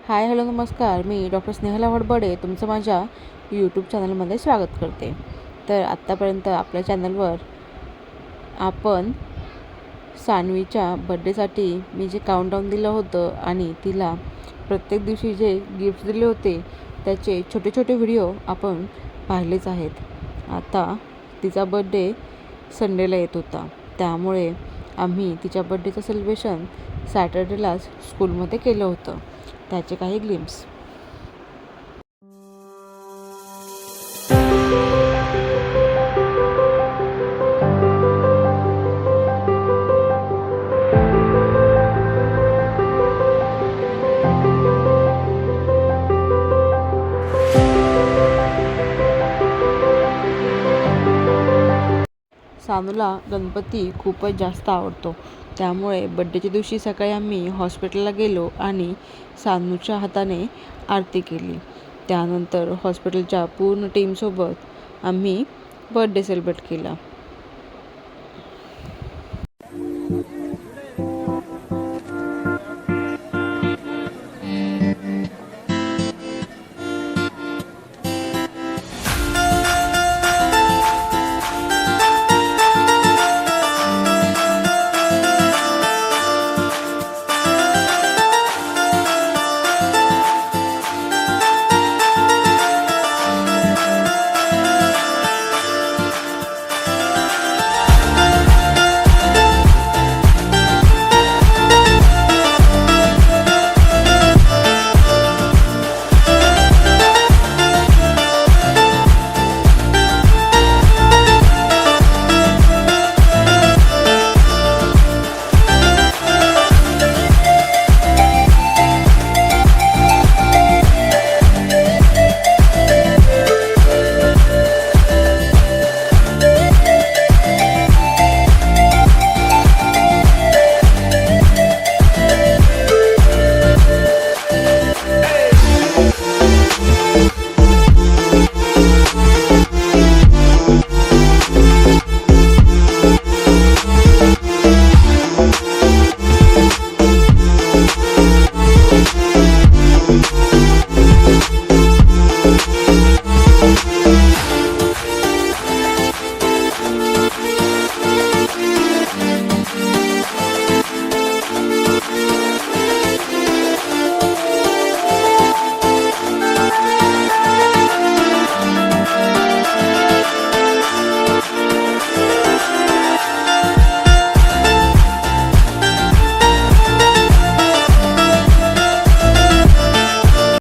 Hi hello नमस्कार. मी doctor Snehala वडबडे तुमचं माझ्या यूट्यूब चॅनलमध्ये स्वागत करते. तर आत्तापर्यंत आपल्या चॅनलवर आपण सान्वीच्या बड्डेसाठी मी जे काउंटडाऊन दिलं होतं आणि तिला प्रत्येक दिवशी जे गिफ्ट दिले होते त्याचे छोटे छोटे व्हिडिओ आपण पाहिलेच आहेत. आता तिचा बड्डे संडेला येत होता, त्यामुळे आम्ही तिच्या बड्डेचं सेलिब्रेशन सॅटर्डेलाच स्कूलमध्ये केलं होतं. त्याचे काही ग्लिम्स. सानूला गणपती खूपच जास्त आवडतो, त्यामुळे बड्डेच्या दिवशी सकाळी आम्ही हॉस्पिटलला गेलो आणि सानूच्या हाताने आरती केली. त्यानंतर हॉस्पिटलच्या पूर्ण टीमसोबत आम्ही बर्थडे सेलिब्रेट केला.